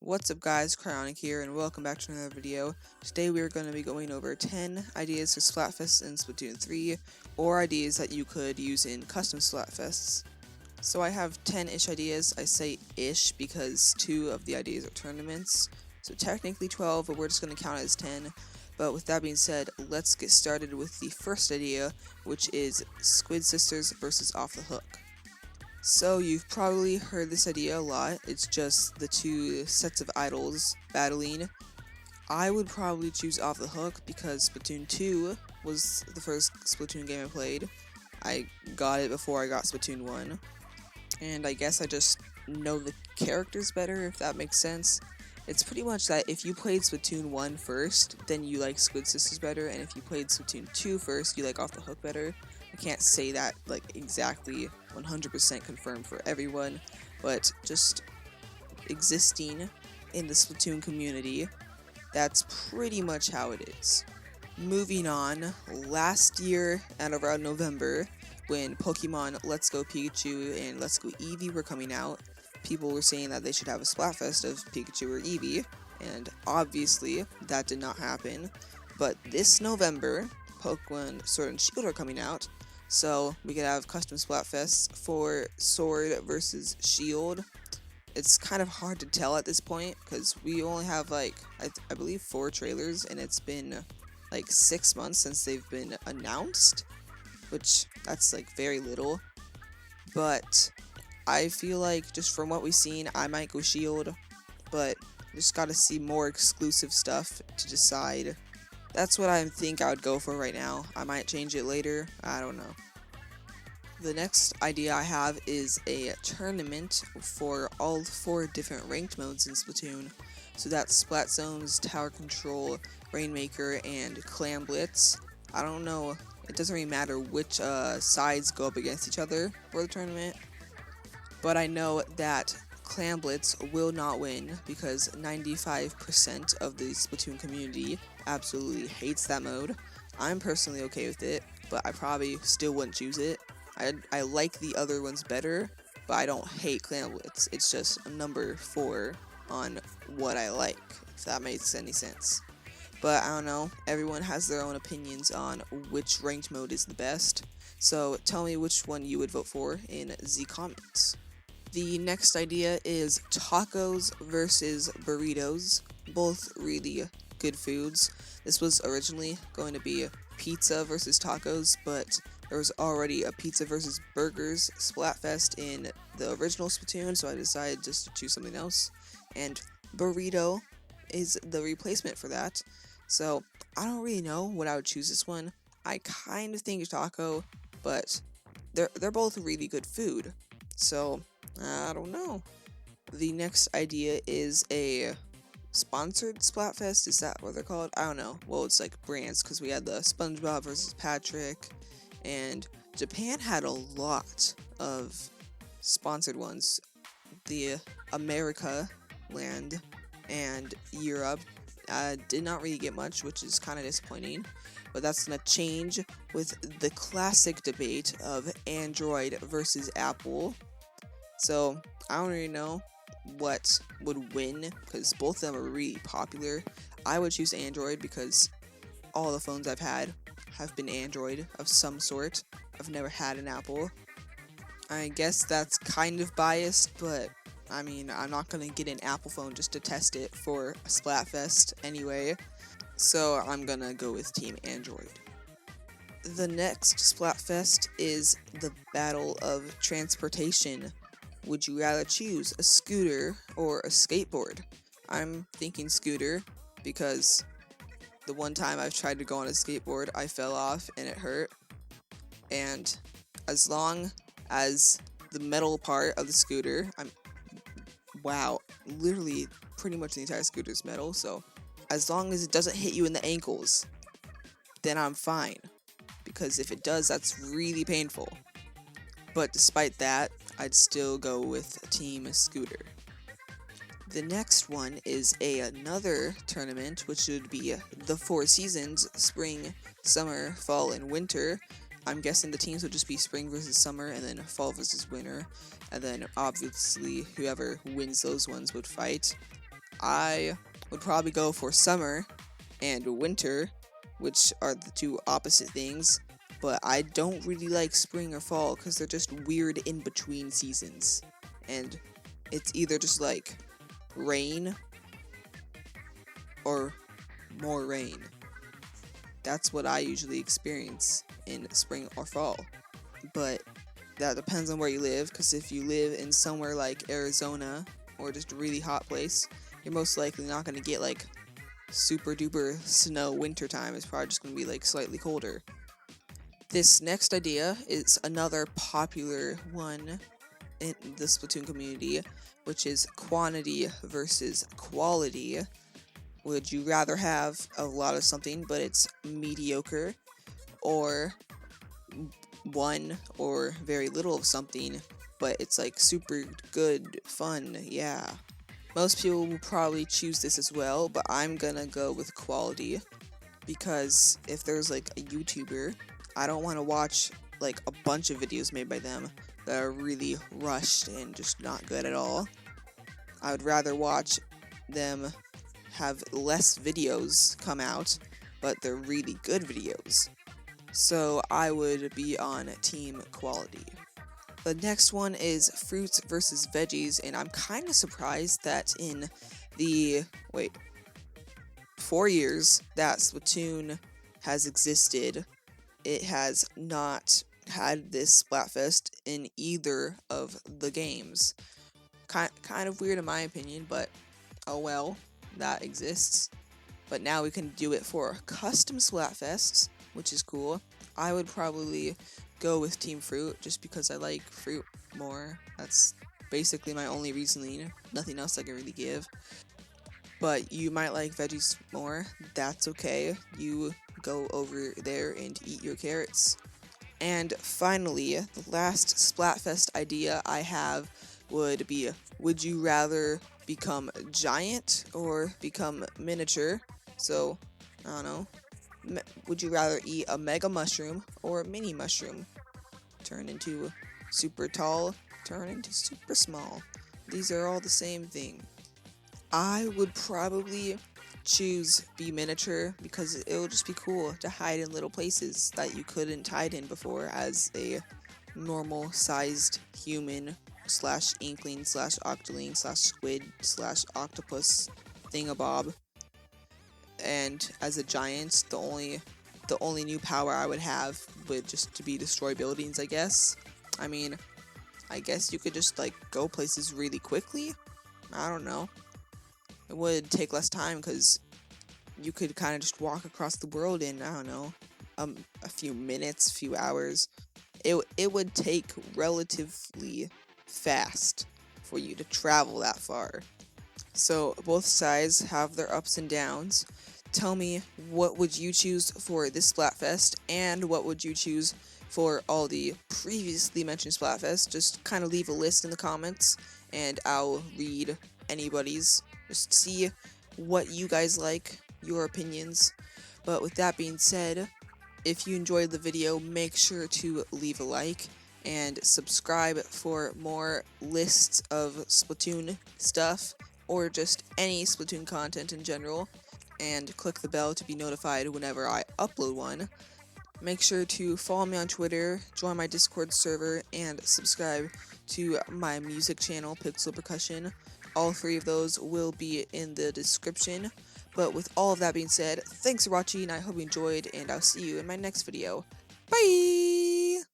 What's up guys, Cryonic here, and welcome back to another video. Today we are going to be going over 10 ideas for Splatfest in Splatoon 3, or ideas that you could use in custom Splatfests. So I have 10-ish ideas. I say ish because 2 of the ideas are tournaments, so technically 12, but we're just going to count it as 10. But with that being said, let's get started with the first idea, which is Squid Sisters versus Off the Hook. So you've probably heard this idea a lot. It's just the two sets of idols battling. I would probably choose Off the Hook because Splatoon 2 was the first Splatoon game I played. I got it before I got Splatoon 1. And I guess I just know the characters better, if that makes sense. It's pretty much that if you played Splatoon 1 first, then you like Squid Sisters better, and if you played Splatoon 2 first, you like Off the Hook better. I can't say that like exactly 100% confirmed for everyone, but just existing in the Splatoon community, that's pretty much how it is. Moving on, last year at around November, when Pokemon Let's Go Pikachu and Let's Go Eevee were coming out, people were saying that they should have a Splatfest of Pikachu or Eevee, and obviously that did not happen. But this November, Pokemon Sword and Shield are coming out, so we could have custom Splatfests for Sword versus Shield. It's kind of hard to tell at this point, because we only have like, I believe 4 trailers, and it's been like 6 months since they've been announced, which that's like very little. But I feel like just from what we've seen, I might go Shield, but just gotta see more exclusive stuff to decide. That's what I think I would go for right now. I might change it later, I don't know. The next idea I have is a tournament for all 4 different ranked modes in Splatoon. So that's Splat Zones, Tower Control, Rainmaker, and Clam Blitz. I don't know, it doesn't really matter which sides go up against each other for the tournament, but I know that Clam Blitz will not win because 95% of the Splatoon community absolutely hates that mode. I'm personally okay with it, but I probably still wouldn't choose it. I like the other ones better, but I don't hate Clam Blitz. It's just number 4 on what I like, if that makes any sense. But I don't know, everyone has their own opinions on which ranked mode is the best, so tell me which one you would vote for in the comments. The next idea is tacos versus burritos, both really good foods. This was originally going to be pizza versus tacos, but there was already a pizza versus burgers Splatfest in the original Splatoon, so I decided just to choose something else, and burrito is the replacement for that. So I don't really know what I would choose this one. I kind of think taco, but they're both really good food, so I don't know. The next idea is a sponsored Splatfest. Is that what they're called? I don't know. Well, it's like brands, because we had the SpongeBob versus Patrick, and Japan had a lot of sponsored ones. The America land and Europe did not really get much, which is kind of disappointing, but that's going to change with the classic debate of Android versus Apple. So I don't really know what would win, because both of them are really popular. I would choose Android because all the phones I've had have been Android of some sort. I've never had an Apple. I guess that's kind of biased, but I mean, I'm not going to get an Apple phone just to test it for a Splatfest anyway, so I'm going to go with Team Android. The next Splatfest is the Battle of Transportation. Would you rather choose a scooter or a skateboard? I'm thinking scooter because the one time I've tried to go on a skateboard, I fell off and it hurt. And as long as the metal part of the scooter, literally pretty much the entire scooter is metal, so as long as it doesn't hit you in the ankles, then I'm fine. Because if it does, that's really painful. But despite that, I'd still go with Team Scooter. The next one is another tournament, which would be the 4 seasons, spring, summer, fall, and winter. I'm guessing the teams would just be spring versus summer, and then fall versus winter, and then obviously whoever wins those ones would fight. I would probably go for summer and winter, which are the two opposite things, but I don't really like spring or fall because they're just weird in between seasons, and it's either just like rain or more rain. That's what I usually experience in spring or fall, but that depends on where you live, because if you live in somewhere like Arizona or just a really hot place, you're most likely not going to get like super duper snow winter time. It's probably just going to be like slightly colder. This next idea is another popular one in the Splatoon community, which is quantity versus quality. Would you rather have a lot of something but it's mediocre, or one or very little of something but it's like super good fun? Yeah, most people will probably choose this as well, but I'm gonna go with quality, because if there's like a YouTuber, I don't want to watch like a bunch of videos made by them that are really rushed and just not good at all. I would rather watch them have less videos come out, but they're really good videos. So I would be on team quality. The next one is fruits versus veggies, and I'm kind of surprised that in the 4 years that Splatoon has existed, it has not had this Splatfest in either of the games. Kind of weird in my opinion, but oh well, that exists. But now we can do it for custom Splatfests, which is cool. I would probably go with Team Fruit just because I like fruit more. That's basically my only reasoning. Nothing else I can really give. But you might like veggies more. That's okay. You go over there and eat your carrots. And finally, the last Splatfest idea I have would be, would you rather become giant or become miniature? So, I don't know. Would you rather eat a mega mushroom or a mini mushroom? Turn into super tall, turn into super small. These are all the same thing. I would probably choose be miniature because it'll just be cool to hide in little places that you couldn't hide in before as a normal sized human slash inkling slash octoling slash squid slash octopus thingabob. And as a giant, the only new power I would have would just to be destroy buildings, I guess. I mean, I guess you could just like go places really quickly. I don't know. It would take less time because you could kind of just walk across the world in, I don't know, a few minutes, few hours. It would take relatively fast for you to travel that far. So both sides have their ups and downs. Tell me, what would you choose for this Splatfest, and what would you choose for all the previously mentioned Splatfest? Just kind of leave a list in the comments, and I'll read anybody's. Just see what you guys like, your opinions. But with that being said, if you enjoyed the video, make sure to leave a like and subscribe for more lists of Splatoon stuff, or just any Splatoon content in general, and click the bell to be notified whenever I upload one. Make sure to follow me on Twitter, join my Discord server, and subscribe to my music channel, Pixel Percussion. All three of those will be in the description. But with all of that being said, thanks for watching, I hope you enjoyed, and I'll see you in my next video. Bye!